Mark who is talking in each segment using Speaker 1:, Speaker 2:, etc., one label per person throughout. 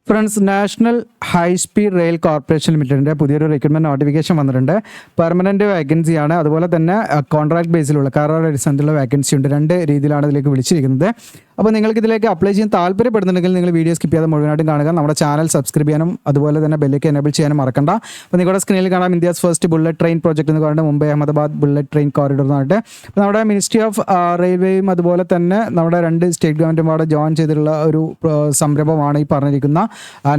Speaker 1: Friends, national high speed rail corporation ലിമിറ്റഡിൻ്റെ പുതിയൊരു recruitment notification വന്നിട്ടുണ്ട്. പെർമനൻറ്റ് വേക്കൻസിയാണ്, അതുപോലെ തന്നെ കോൺട്രാക്ട് ബേസിലുള്ള കരാർ അടിസ്ഥാനത്തിലുള്ള വേക്കൻസി ഉണ്ട്. രണ്ട് രീതിയിലാണ് ഇതിലേക്ക് വിളിച്ചിരിക്കുന്നത്. അപ്പോൾ നിങ്ങൾക്ക് ഇതിലേക്ക് അപ്ലൈ ചെയ്യാൻ താല്പര്യപ്പെടുന്നുണ്ടെങ്കിൽ നിങ്ങൾ വീഡിയോ സ്കിപ്പ് ചെയ്യാതെ മുഴുവനായിട്ടും കാണുക. നമ്മുടെ ചാനൽ സബ്സ്ക്രൈബ് ചെയ്യാനും അതുപോലെ തന്നെ ബെല്ലേക്ക് എനേബിൾ ചെയ്യാനും മറക്കണ്ട. അപ്പോൾ നിങ്ങളുടെ സ്ക്രീനിൽ കാണാം India's first bullet train project എന്ന് പറഞ്ഞിട്ട് Mumbai Ahmedabad bullet train corridor എന്ന് പറഞ്ഞിട്ട്. അപ്പോൾ നമ്മുടെ മിനിസ്ട്രി ഓഫ് റെയിൽവേയും അതുപോലെ തന്നെ നമ്മുടെ രണ്ട് സ്റ്റേറ്റ് ഗവൺമെൻറ്റും അവിടെ ജോയിൻ ചെയ്തിട്ടുള്ള ഒരു സംരംഭമാണ് ഈ പറഞ്ഞിരിക്കുന്ന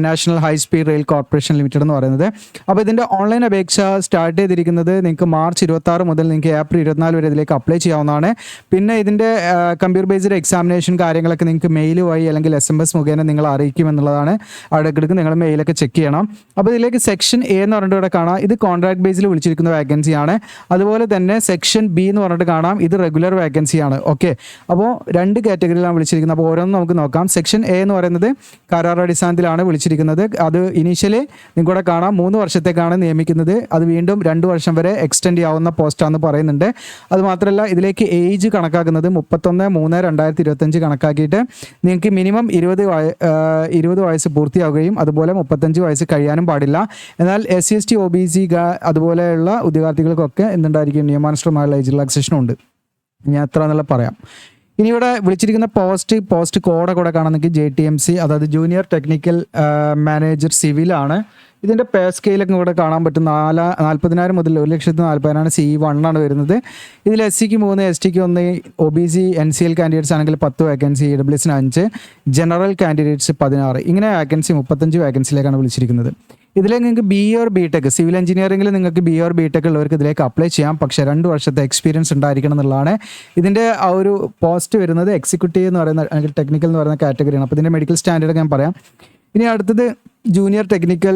Speaker 1: national high speed rail corporation limited എന്ന് പറയുന്നത്. അപ്പോൾ ഇതിൻ്റെ ഓൺലൈൻ അപേക്ഷ സ്റ്റാർട്ട് ചെയ്തിരിക്കുന്നത് നിങ്ങൾക്ക് മാർച്ച് 26 മുതൽ നിങ്ങൾക്ക് ഏപ്രിൽ 24 വരെ ഇതിലേക്ക് അപ്ലൈ ചെയ്യാവുന്നതാണ്. പിന്നെ ഇതിൻ്റെ കമ്പ്യൂട്ടർ ബേസ്ഡ് എക്സാമിനേഷൻ കാര്യങ്ങളൊക്കെ നിങ്ങൾക്ക് മെയിൽ വഴി അല്ലെങ്കിൽ SMS മുഖേന നിങ്ങൾ അറിയിക്കുമെന്നുള്ളതാണ്. ഇടയ്ക്കിടയ്ക്ക് നിങ്ങൾ മെയിലൊക്കെ ചെക്ക് ചെയ്യണം. അപ്പോൾ ഇതിലേക്ക് സെക്ഷൻ A എന്ന് പറഞ്ഞിട്ട് ഇവിടെ കാണാം, ഇത് കോൺട്രാക്ട് ബേസിൽ വിളിച്ചിരിക്കുന്ന വേക്കൻസിയാണ്. അതുപോലെ തന്നെ സെക്ഷൻ B എന്ന് പറഞ്ഞിട്ട് കാണാം, ഇത് റെഗുലർ വേക്കൻസിയാണ്. ഓക്കെ, അപ്പോൾ രണ്ട് കാറ്റഗറിയിലാണ് വിളിച്ചിരിക്കുന്നത്. അപ്പോൾ ഓരോന്നും നമുക്ക് നോക്കാം. സെക്ഷൻ A എന്ന് പറയുന്നത് കരാർ അടിസ്ഥാനത്തിലാണ് വിളിച്ചിരിക്കുന്നത്. അത് ഇനീഷ്യലി നിങ്ങൾക്കിവിടെ കാണാം 3 വർഷത്തേക്കാണ് നിയമിക്കുന്നത്. അത് വീണ്ടും 2 വർഷം വരെ എക്സ്റ്റെൻഡ് ചെയ്യാവുന്ന പോസ്റ്റാണെന്ന് പറയുന്നുണ്ട്. അതുമാത്രമല്ല ഇതിലേക്ക് ഏജ് കണക്കാക്കുന്നത് 31/3/2025 കണക്കാക്കിയിട്ട് നിങ്ങൾക്ക് മിനിമം 20 വയസ്സ് പൂർത്തിയാവുകയും അതുപോലെ 35 വയസ്സ് കഴിയാനും പാടില്ല. എന്നാൽ SC/ST OBC അതുപോലെയുള്ള ഉദ്യോഗാർത്ഥികൾക്കൊക്കെ എന്തുണ്ടായിരിക്കും, നിയമാനുസൃതമായുള്ള ഏജ് റിലാക്സേഷനും ഉണ്ട്. ഞാൻ എത്ര എന്നുള്ള പറയാം. ഇനി ഇവിടെ വിളിച്ചിരിക്കുന്ന പോസ്റ്റ് കോഡൊക്കെ കാണാൻ നിങ്ങൾക്ക് JTMC, അതായത് ജൂനിയർ ടെക്നിക്കൽ മാനേജർ സിവിലാണ്. ഇതിൻ്റെ പേ സ്കെയിലൊക്കെ ഇവിടെ കാണാൻ പറ്റും. 40,000 മുതൽ 1,40,000 CE1 ആണ് വരുന്നത്. ഇതിൽ SCക്ക് 3, STക്ക് 1, OBC NCL കാൻഡിഡേറ്റ്സ് ആണെങ്കിൽ 10 വേക്കൻസി, EWSന് 5, ജനറൽ കാൻഡിഡേറ്റ്സ് 16. ഇങ്ങനെ വേക്കൻസി 35 വേക്കൻസിയിലേക്കാണ് വിളിച്ചിരിക്കുന്നത്. ഇതിലേക്ക് നിങ്ങൾക്ക് BE or BTech സിവിൽ എഞ്ചിനീയറിംഗിൽ നിങ്ങൾക്ക് BE or BTech ഉള്ളവർക്ക് ഇതിലേക്ക് അപ്ലൈ ചെയ്യാം. പക്ഷേ 2 വർഷത്തെ എക്സ്പീരിയൻസ് ഉണ്ടായിരിക്കണം എന്നുള്ളതാണ്. ഇതിൻ്റെ ആ ഒരു പോസ്റ്റ് വരുന്നത് എക്സിക്യൂട്ടീവ് എന്ന് പറയുന്ന അല്ലെങ്കിൽ ടെക്നിക്കൽ എന്ന് പറയുന്ന കാറ്റഗറിയാണ്. അപ്പോൾ ഇതിൻ്റെ മെഡിക്കൽ സ്റ്റാൻഡേർഡ് ഞാൻ പറയാം. ഇനി അടുത്തത് ജൂനിയർ ടെക്നിക്കൽ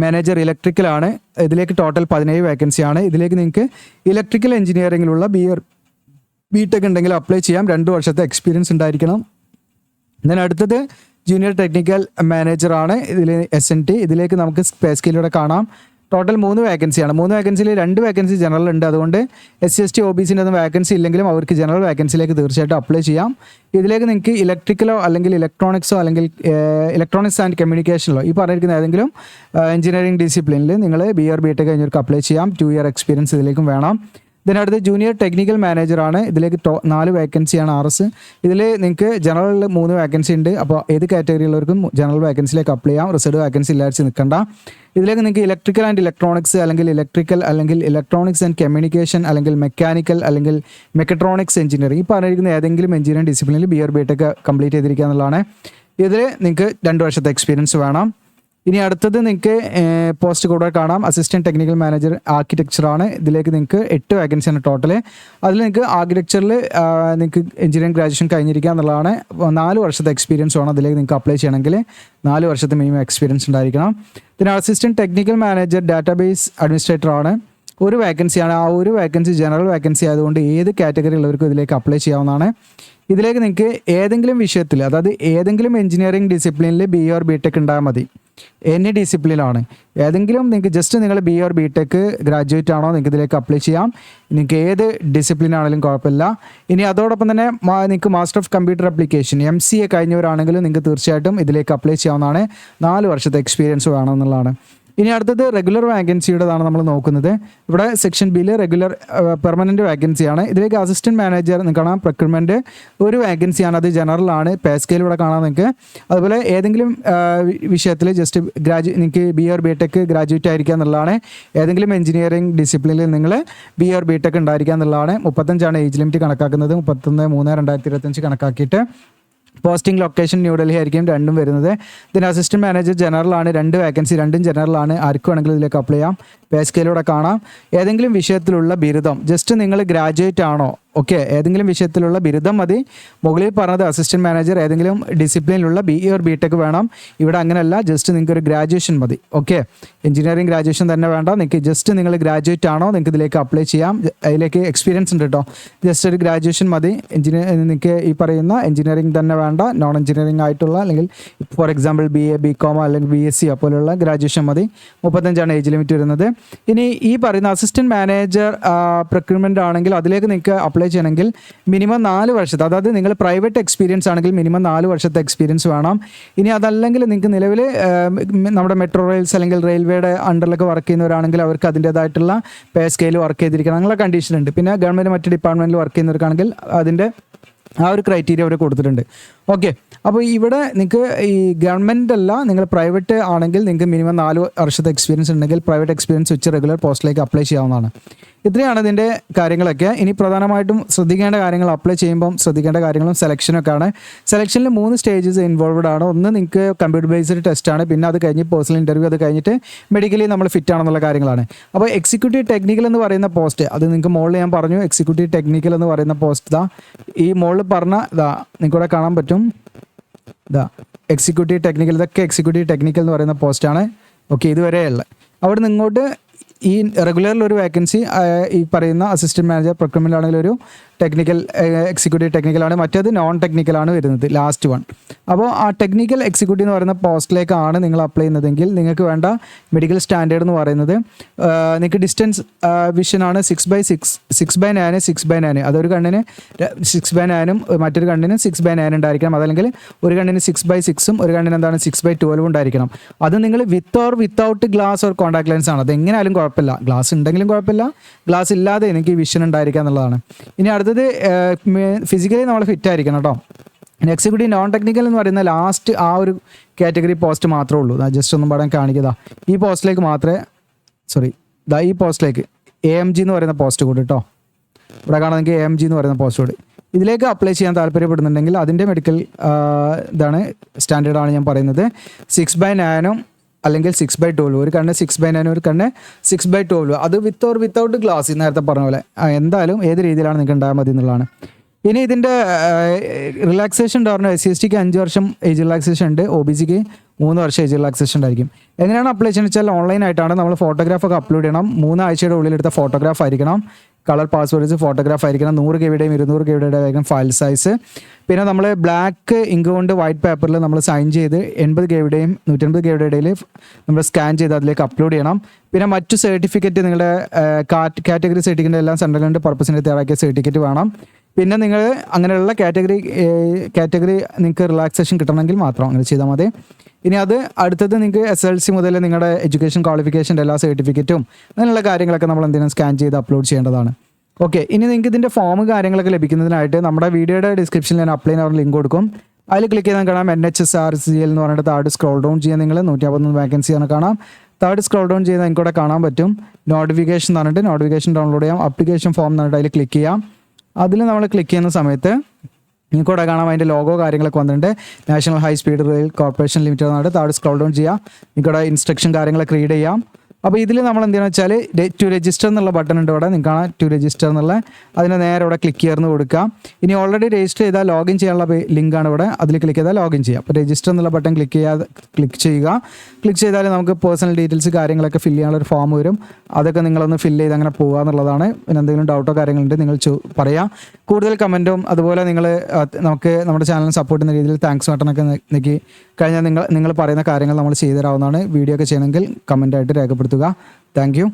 Speaker 1: മാനേജർ ഇലക്ട്രിക്കലാണ്. ഇതിലേക്ക് ടോട്ടൽ 17 വേക്കൻസിയാണ്. ഇതിലേക്ക് നിങ്ങൾക്ക് ഇലക്ട്രിക്കൽ എഞ്ചിനീയറിംഗിലുള്ള BE or BTech ഉണ്ടെങ്കിൽ അപ്ലൈ ചെയ്യാം. 2 വർഷത്തെ എക്സ്പീരിയൻസ് ഉണ്ടായിരിക്കണം. then അടുത്തത് ജൂനിയർ ടെക്നിക്കൽ മാനേജറാണ്. ഇതിൽ SNT. ഇതിലേക്ക് നമുക്ക് പേ സ്കെയിലൂടെ കാണാം. ടോട്ടൽ 3 വേക്കൻസിയാണ്. 3 വേക്കൻസിയിൽ 2 വേക്കൻസി ജനറൽ ഉണ്ട്. അതുകൊണ്ട് SC/ST OBCൻ്റെ ഒന്നും വേക്കൻസി ഇല്ലെങ്കിലും അവർക്ക് ജനറൽ വേക്കൻസിയിലേക്ക് തീർച്ചയായിട്ടും അപ്ലൈ ചെയ്യാം. ഇതിലേക്ക് നിങ്ങൾക്ക് ഇലക്ട്രിക്കലോ അല്ലെങ്കിൽ ഇലക്ട്രോണിക്സോ അല്ലെങ്കിൽ ഇലക്ട്രോണിക്സ് ആൻഡ് കമ്മ്യൂണിക്കേഷനിലോ ഈ പറഞ്ഞിരിക്കുന്ന ഏതെങ്കിലും എഞ്ചിനീയറിംഗ് ഡിസിപ്ലിനിൽ നിങ്ങൾ BE or BTech കഴിഞ്ഞവർക്ക് അപ്ലൈ ചെയ്യാം. 2 ഇയർ എക്സ്പീരിയൻസ് ഇതിലേക്കും വേണം. ഇതിനടുത്ത് ജൂനിയർ ടെക്നിക്കൽ മാനേജറാണ്. ഇതിലേക്ക് 4 വേക്കൻസിയാണ് RS. ഇതിൽ നിങ്ങൾക്ക് ജനറലിൽ 3 വേക്കൻസി ഉണ്ട്. അപ്പോൾ ഏത് കാറ്റഗറി ഉള്ളവർക്കും ജനറൽ വേക്കൻസിയിലേക്ക് അപ്ലൈ ചെയ്യാം. റിസർവ് വേക്കൻസി ഇല്ലാതെ നിൽക്കണ്ട. ഇതിലേക്ക് നിങ്ങൾക്ക് ഇലക്ട്രിക്കൽ ആൻഡ് ഇലക്ട്രോണിക്സ് അല്ലെങ്കിൽ ഇലക്ട്രിക്കൽ അല്ലെങ്കിൽ ഇലക്ട്രോണിക്സ് ആൻഡ് കമ്മ്യൂണിക്കേഷൻ അല്ലെങ്കിൽ മെക്കാനിക്കൽ അല്ലെങ്കിൽ മെക്കട്രോണിക്സ് എഞ്ചിനീയറിംഗ് ഈ പറഞ്ഞിരിക്കുന്ന ഏതെങ്കിലും എഞ്ചിനീയറിംഗ് ഡിസിപ്ലിനിൽ BE or BTech കംപ്ലീറ്റ് ചെയ്തിരിക്കുക എന്നുള്ളതാണ്. ഇതിൽ നിങ്ങൾക്ക് 2 വർഷത്തെ എക്സ്പീരിയൻസ് വേണം. ഇനി അടുത്തത് നിങ്ങൾക്ക് പോസ്റ്റ് കൂടെ കാണാം. അസിസ്റ്റൻറ്റ് ടെക്നിക്കൽ മാനേജർ ആർക്കിടെക്ചറാണ്. ഇതിലേക്ക് നിങ്ങൾക്ക് 8 വേക്കൻസിയാണ് ടോട്ടൽ. അതിൽ നിങ്ങൾക്ക് ആർക്കിടെക്ചറിൽ നിങ്ങൾക്ക് എഞ്ചിനീയറിംഗ് ഗ്രാജുവേഷൻ കഴിഞ്ഞിരിക്കുക എന്നുള്ളതാണ്. 4 വർഷത്തെ എക്സ്പീരിയൻസ് വേണം. അതിലേക്ക് നിങ്ങൾക്ക് അപ്ലൈ ചെയ്യണമെങ്കിൽ 4 വർഷത്തെ മിനിമം എക്സ്പീരിയൻസ് ഉണ്ടായിരിക്കണം. പിന്നെ അസിസ്റ്റൻറ്റ് ടെക്നിക്കൽ മാനേജർ ഡാറ്റാബേസ് അഡ്മിനിസ്ട്രേറ്ററാണ്. 1 വേക്കൻസിയാണ്. ആ 1 വേക്കൻസി ജനറൽ വേക്കൻസി ആയതുകൊണ്ട് ഏത് കാറ്റഗറി ഉള്ളവർക്കും ഇതിലേക്ക് അപ്ലൈ ചെയ്യാവുന്നതാണ്. ഇതിലേക്ക് നിങ്ങൾക്ക് ഏതെങ്കിലും വിഷയത്തിൽ, അതായത് ഏതെങ്കിലും എഞ്ചിനീയറിംഗ് ഡിസിപ്ലിനിൽ BE or BTech ഉണ്ടായാൽ മതി. എനി ഡിസിപ്ലിനാണ് ഏതെങ്കിലും നിങ്ങൾക്ക് ജസ്റ്റ് നിങ്ങൾ BE or BTech ഗ്രാജുവേറ്റ് ആണോ നിങ്ങൾക്ക് ഇതിലേക്ക് അപ്ലൈ ചെയ്യാം. നിങ്ങൾക്ക് ഏത് ഡിസിപ്ലിൻ ആണെങ്കിലും കുഴപ്പമില്ല. ഇനി അതോടൊപ്പം തന്നെ നിങ്ങൾക്ക് master of computer application MCA കഴിഞ്ഞവരാണെങ്കിലും നിങ്ങൾക്ക് തീർച്ചയായിട്ടും ഇതിലേക്ക് അപ്ലൈ ചെയ്യാവുന്നതാണ്. 4 വർഷത്തെ എക്സ്പീരിയൻസ് വേണമെന്നുള്ളതാണ്. ഇനി അടുത്തത് റെഗുലർ വേക്കൻസിയുടേതാണ് നമ്മൾ നോക്കുന്നത്. ഇവിടെ സെക്ഷൻ Bയിൽ റെഗുലർ പെർമനൻറ്റ് വേക്കൻസിയാണ്. ഇതിലേക്ക് അസിസ്റ്റൻറ്റ് മാനേജർ കാണാം. പ്രൊക്യൂർമെൻറ്റ് 1 വേക്കൻസിയാണ്. അത് ജനറലാണ്. പേ സ്കെയിൽ ഇവിടെ കാണാം നിങ്ങൾക്ക്. അതുപോലെ ഏതെങ്കിലും വിഷയത്തിൽ ജസ്റ്റ് നിങ്ങൾക്ക് BE or BTech ഗ്രാജുവേറ്റ് ആയിരിക്കുക എന്നുള്ളതാണ്. ഏതെങ്കിലും എഞ്ചിനീയറിംഗ് ഡിസിപ്ലിനിൽ നിങ്ങൾ BE or BTech ഉണ്ടായിരിക്കുക എന്നുള്ളതാണ്. 35 ഏജ് ലിമിറ്റ് കണക്കാക്കുന്നത്. 31/3/2025 കണക്കാക്കിയിട്ട് പോസ്റ്റിംഗ് ലൊക്കേഷൻ ന്യൂഡൽഹി ആയിരിക്കും രണ്ടും വരുന്നത്. ഇതിന് അസിസ്റ്റൻറ്റ് മാനേജർ ജനറലാണ്. 2 വേക്കൻസി, രണ്ടും ജനറലാണ്. ആർക്കും വേണമെങ്കിലും ഇതിലേക്ക് അപ്ലൈ ചെയ്യാം. പേ സ്കെയിലൂടെ കാണാം. ഏതെങ്കിലും വിഷയത്തിലുള്ള ബിരുദം, ജസ്റ്റ് നിങ്ങൾ ഗ്രാജുവേറ്റ് ആണോ, ഓക്കെ, ഏതെങ്കിലും വിഷയത്തിലുള്ള ബിരുദം മതി. മുകളിൽ പറഞ്ഞത് അസിസ്റ്റൻറ്റ് മാനേജർ ഏതെങ്കിലും ഡിസിപ്ലിനിലുള്ള BE or BTech വേണം. ഇവിടെ അങ്ങനെയല്ല, ജസ്റ്റ് നിങ്ങൾക്ക് ഒരു ഗ്രാജുവേഷൻ മതി. ഓക്കെ, എഞ്ചിനീയറിംഗ് ഗ്രാജുവേഷൻ തന്നെ വേണ്ട. നിങ്ങൾക്ക് ജസ്റ്റ് നിങ്ങൾ ഗ്രാജുവേറ്റ് ആണോ നിങ്ങൾക്ക് ഇതിലേക്ക് അപ്ലൈ ചെയ്യാം. അതിലേക്ക് എക്സ്പീരിയൻസ് ഉണ്ട് കേട്ടോ. ജസ്റ്റ് ഒരു ഗ്രാജുവേഷൻ മതി. നിങ്ങൾക്ക് ഈ പറയുന്ന എഞ്ചിനീയറിംഗ് തന്നെ വേണ്ട. നോൺ എഞ്ചിനീയറിംഗ് ആയിട്ടുള്ള അല്ലെങ്കിൽ ഫോർ എക്സാമ്പിൾ BA BCom അല്ലെങ്കിൽ BSc പോലുള്ള ഗ്രാജുവേഷൻ മതി. 35 ഏജ് ലിമിറ്റ് വരുന്നത്. ഇനി ഈ പറയുന്ന അസിസ്റ്റൻറ്റ് മാനേജർ പ്രൊക്യൂർമെൻ്റ് ആണെങ്കിൽ അതിലേക്ക് നിങ്ങൾക്ക് അപ്ലൈ ചെയ്യണമെങ്കിൽ മിനിമം 4 വർഷത്തെ, അതായത് നിങ്ങൾ പ്രൈവറ്റ് എക്സ്പീരിയൻസ് ആണെങ്കിൽ മിനിമം 4 വർഷത്തെ എക്സ്പീരിയൻസ് വേണം. ഇനി അതല്ലെങ്കിൽ നിങ്ങൾക്ക് നിലവിൽ നമ്മുടെ മെട്രോ റെയിൽസ് അല്ലെങ്കിൽ റെയിൽവേയുടെ അണ്ടറിലൊക്കെ വർക്ക് ചെയ്യുന്നവരാണെങ്കിൽ അവർക്ക് അതിൻ്റേതായിട്ടുള്ള പേ സ്കെയിൽ വർക്ക് ചെയ്തിരിക്കണം, അങ്ങനെയുള്ള കണ്ടീഷൻ ഉണ്ട്. പിന്നെ ഗവൺമെൻറ് മറ്റ് ഡിപ്പാർട്ട്മെൻറ്റിൽ വർക്ക് ചെയ്യുന്നവർക്കാണെങ്കിൽ അതിൻ്റെ ആ ഒരു ക്രൈറ്റീരിയ അവർ കൊടുത്തിട്ടുണ്ട്. ഓക്കെ, അപ്പോൾ ഇവിടെ നിങ്ങൾക്ക് ഈ ഗവൺമെൻറ് അല്ല, നിങ്ങൾ പ്രൈവറ്റ് ആണെങ്കിൽ നിങ്ങൾക്ക് മിനിമം 4 വർഷത്തെ എക്സ്പീരിയൻസ് ഉണ്ടെങ്കിൽ പ്രൈവറ്റ് എക്സ്പീരിയൻസ് വെച്ച് റെഗുലർ പോസ്റ്റിലേക്ക് അപ്ലൈ ചെയ്യാവുന്നതാണ്. ഇത്രയാണ് ഇതിൻ്റെ കാര്യങ്ങളൊക്കെ. ഇനി പ്രധാനമായിട്ടും ശ്രദ്ധിക്കേണ്ട കാര്യങ്ങൾ, അപ്ലൈ ചെയ്യുമ്പം ശ്രദ്ധിക്കേണ്ട കാര്യങ്ങളും സെലക്ഷനൊക്കെ ആണ്. സെലക്ഷനിൽ 3 സ്റ്റേജസ് ഇൻവോൾവഡ് ആണ്. ഒന്ന് നിങ്ങൾക്ക് കമ്പ്യൂട്ടർ ബേസ്ഡ് ടെസ്റ്റ് ആണ്, പിന്നെ അത് കഴിഞ്ഞ് പേഴ്സണൽ ഇൻ്റർവ്യൂ, അത് കഴിഞ്ഞിട്ട് മെഡിക്കലി നമ്മൾ ഫിറ്റ് ആണെന്നുള്ള കാര്യങ്ങളാണ്. അപ്പോൾ എക്സിക്യൂട്ടീവ് ടെക്നിക്കൽ എന്ന് പറയുന്ന പോസ്റ്റ്, അത് നിങ്ങൾക്ക് മുകളിൽ ഞാൻ പറഞ്ഞു, എക്സിക്യൂട്ടീവ് ടെക്നിക്കൽ എന്ന് പറയുന്ന പോസ്റ്റ് ഇതാ ഈ മുകളിൽ പറഞ്ഞ ഇതാ നിങ്ങൾക്കിവിടെ കാണാൻ പറ്റും. ഇതാ എക്സിക്യൂട്ടീവ് ടെക്നിക്കൽ, ഇതൊക്കെ എക്സിക്യൂട്ടീവ് ടെക്നിക്കൽ എന്ന് പറയുന്ന പോസ്റ്റാണ്. ഓക്കെ, ഇതുവരെയുള്ള അവിടെ നിന്ന് ഇങ്ങോട്ട് ഈ റെഗുലറിൽ ഒരു വേക്കൻസി ഈ പറയുന്ന അസിസ്റ്റൻറ്റ് മാനേജർ പ്രൊക്യൂർമെൻ്റ് ആണെങ്കിൽ ഒരു ടെക്നിക്കൽ എക്സിക്യൂട്ടീവ് ടെക്നിക്കലാണ്, മറ്റേത് നോൺ ടെക്നിക്കലാണ് വരുന്നത്, ലാസ്റ്റ് വൺ. അപ്പോൾ ആ ടെക്നിക്കൽ എക്സിക്യൂട്ടീവ് എന്ന് പറയുന്ന പോസ്റ്റിലേക്കാണ് നിങ്ങൾ അപ്ലൈ ചെയ്യുന്നതെങ്കിൽ നിങ്ങൾക്ക് വേണ്ട മെഡിക്കൽ സ്റ്റാൻഡേർഡ് എന്ന് പറയുന്നത് നിങ്ങൾക്ക് ഡിസ്റ്റൻസ് വിഷനാണ് 6/6, 6/9, 6/9. അതൊരു കണ്ണിന് 6/9ഉം മറ്റൊരു കണ്ണിന് 6/9 ഉണ്ടായിരിക്കണം. അതല്ലെങ്കിൽ ഒരു കണ്ണിന് 6/6ഉം ഒരു കണ്ണിന് എന്താണ് 6/12 ഉണ്ടായിരിക്കണം. അത് നിങ്ങൾ with or without glass or contact lens ആണ്. അത് എങ്ങനെയാലും കുഴപ്പമില്ല, ഗ്ലാസ് ഉണ്ടെങ്കിലും കുഴപ്പമില്ല, ഗ്ലാസ് ഇല്ലാതെ എനിക്ക് വിഷൻ ഉണ്ടായിരിക്കുക എന്നുള്ളതാണ്. ഇനി അടുത്തത് ഫിസിക്കലി നമ്മൾ ഫിറ്റ് ആയിരിക്കണം കേട്ടോ. എക്സിക്യൂട്ടീവ് നോൺ ടെക്നിക്കൽ എന്ന് പറയുന്ന ലാസ്റ്റ് ആ ഒരു കാറ്റഗറി പോസ്റ്റ് മാത്രമേ ഉള്ളൂ. ജസ്റ്റ് ഒന്നും പാടാൻ കാണിക്കുക, ഈ പോസ്റ്റിലേക്ക് മാത്രമേ, ഈ പോസ്റ്റിലേക്ക് AMG എന്ന് പറയുന്ന പോസ്റ്റ് കൂടി കേട്ടോ. ഇവിടെ കാണാൻ നിങ്ങൾക്ക് AMG എന്ന് പറയുന്ന പോസ്റ്റ് കൂടി. ഇതിലേക്ക് അപ്ലൈ ചെയ്യാൻ താല്പര്യപ്പെടുന്നുണ്ടെങ്കിൽ അതിൻ്റെ മെഡിക്കൽ ഇതാണ് സ്റ്റാൻഡേർഡാണ് ഞാൻ പറയുന്നത്. 6/9ഉം അല്ലെങ്കിൽ 6/12, ഒരു കണ്ണ് 6/9, ഒരു കണ്ണ് 6/12. അത് വിത്ത് ഓർ വിത്തൗട്ട് ഗ്ലാസ്, നേരത്തെ പറഞ്ഞ പോലെ എന്തായാലും ഏത് രീതിയിലാണ് നിങ്ങൾക്ക് ഉണ്ടായാൽ മതി എന്നുള്ളതാണ്. ഇനി ഇതിൻ്റെ റിലാക്സേഷൻ പറഞ്ഞു, SC/STക്ക് 5 വർഷം ഏജ് റിലാക്സേഷൻ ഉണ്ട്, OBCക്ക് 3 വർഷം ഏജ് റിലാക്സേഷൻ ഉണ്ടായിരിക്കും. എങ്ങനെയാണ് അപ്ലൈ ചെയ്യുന്നത് വെച്ചാൽ ഓൺലൈനായിട്ടാണ്. നമ്മൾ ഫോട്ടോഗ്രാഫൊക്കെ അപ്ലോഡ് ചെയ്യണം. 3 ആഴ്ചയുടെ ഉള്ളിൽ എടുത്ത ഫോട്ടോഗ്രാഫ് ആയിരിക്കണം, കളർ പാസ്വേർഡ്സ് ഫോട്ടോഗ്രാഫ് ആയിരിക്കണം, 100 KBയുടെയും 200 KBയുടെ ആയിരിക്കും ഫയൽ സൈസ്. പിന്നെ നമ്മൾ ബ്ലാക്ക് ഇങ്ക് കൊണ്ട് വൈറ്റ് പേപ്പറിൽ നമ്മൾ സൈൻ ചെയ്ത് 80 KBയുടെയും 150 KBയുടെ ഇടയിൽ നമ്മൾ സ്കാൻ ചെയ്ത് അതിലേക്ക് അപ്ലോഡ് ചെയ്യണം. പിന്നെ മറ്റു സർട്ടിഫിക്കറ്റ്, നിങ്ങളുടെ കാറ്റഗറി സർട്ടിഫിക്കറ്റ് എല്ലാം സെൻട്രൽ ഗവൺമെൻറ് പർപ്പസിന് തയ്യാറാക്കിയ സർട്ടിഫിക്കറ്റ് വേണം. പിന്നെ നിങ്ങൾ അങ്ങനെയുള്ള കാറ്റഗറി നിങ്ങൾക്ക് റിലാക്സേഷൻ കിട്ടണമെങ്കിൽ മാത്രം അങ്ങനെ ചെയ്താൽ മതി. ഇനി അത് അടുത്തത് നിങ്ങൾക്ക് SLC മുതൽ നിങ്ങളുടെ എഡ്യൂക്കേഷൻ ക്വാളിഫിക്കേഷൻ്റെ എല്ലാ സർട്ടിഫിക്കറ്റും അങ്ങനെയുള്ള കാര്യങ്ങളൊക്കെ നമ്മൾ എന്തെങ്കിലും സ്കാൻ ചെയ്ത് അപ്ലോഡ് ചെയ്യേണ്ടതാണ്. ഓക്കെ, ഇനി നിങ്ങൾക്ക് ഇതിൻ്റെ ഫോം കാര്യങ്ങളൊക്കെ ലഭിക്കുന്നതിനായിട്ട് നമ്മുടെ വീഡിയോയുടെ ഡിസ്ക്രിപ്ഷനിൽ ഞാൻ അപ്ലൈ ചെയ്യുന്ന ലിങ്ക് കൊടുക്കും. അതിൽ ക്ലിക്ക് ചെയ്താൽ കാണാം NHSRCL എന്ന് പറഞ്ഞിട്ട് താഴെ സ്ക്രോൾ ഡൗൺ ചെയ്യാൻ നിങ്ങൾ 153 വാക്കൻസി ആണ് കാണാം. താഴെ സ്ക്രോൾ ഡൗൺ ചെയ്താൽ എനിക്കിവിടെ കാണാൻ പറ്റും നോട്ടിഫിക്കേഷൻ എന്ന് പറഞ്ഞിട്ട്, നോട്ടിഫിക്കേഷൻ ഡൗൺലോഡ് ചെയ്യാം. അപ്ലിക്കേഷൻ ഫോം എന്ന് പറഞ്ഞിട്ട് അതിൽ ക്ലിക്ക് ചെയ്യാം. അതിൽ നമ്മൾ ക്ലിക്ക് ചെയ്യുന്ന സമയത്ത് നിങ്ങൾക്കിവിടെ കാണാം അതിൻ്റെ ലോഗോ കാര്യങ്ങളൊക്കെ വന്നിട്ടുണ്ട്. National high speed rail corporation limited എന്നാണ്. താഴെ സ്ക്രോൾ ഡൗൺ ചെയ്യാം, നിങ്ങൾക്കിവിടെ ഇൻസ്ട്രക്ഷൻ കാര്യങ്ങളൊക്കെ റീഡ് ചെയ്യാം. അപ്പോൾ ഇതിൽ നമ്മൾ എന്തെന്ന് വെച്ചാൽ ടു രജിസ്റ്റർ എന്നുള്ള ബട്ടൺ ഉണ്ട് ഇവിടെ, നിങ്ങൾക്ക് കാണാം ടു രജിസ്റ്റർ എന്നുള്ള, അതിന് നേരെ ഇവിടെ ക്ലിക്ക് ചെയ്യുന്ന കൊടുക്കാം. ഇനി ഓൾറെഡി രജിസ്റ്റർ ചെയ്താൽ ലോഗിൻ ചെയ്യാനുള്ള ലിങ്കാണ് ഇവിടെ, അതിൽ ക്ലിക്ക് ചെയ്താൽ ലോഗിൻ ചെയ്യാം. അപ്പോൾ രജിസ്റ്റർ എന്നുള്ള ബട്ടൺ ക്ലിക്ക് ചെയ്യുക. ക്ലിക്ക് ചെയ്താൽ നമുക്ക് പേഴ്സണൽ ഡീറ്റെയിൽസ് കാര്യങ്ങളൊക്കെ ഫില്ല് ചെയ്യാനുള്ള ഒരു ഫോം വരും. അതൊക്കെ നിങ്ങളൊന്ന് ഫില്ല് ചെയ്ത് അങ്ങനെ പോകുക എന്നുള്ളതാണ്. പിന്നെ എന്തെങ്കിലും ഡൗട്ടോ കാര്യങ്ങളുണ്ട് നിങ്ങൾ പറയാം. കൂടുതൽ കമൻറ്റും അതുപോലെ നമുക്ക് നമ്മുടെ ചാനലിന് സപ്പോർട്ട് ചെയ്യുന്ന രീതിയിൽ താങ്ക്സ് ബട്ടണൊക്കെ നീക്കി കഴിഞ്ഞാൽ നിങ്ങൾ പറയുന്ന കാര്യങ്ങൾ നമ്മൾ ചെയ്തു തരാവുന്നതാണ്. വീഡിയോ ഒക്കെ ചെയ്യണമെങ്കിൽ കമൻറ്റായിട്ട് രേഖപ്പെടുത്തുക. Thank you.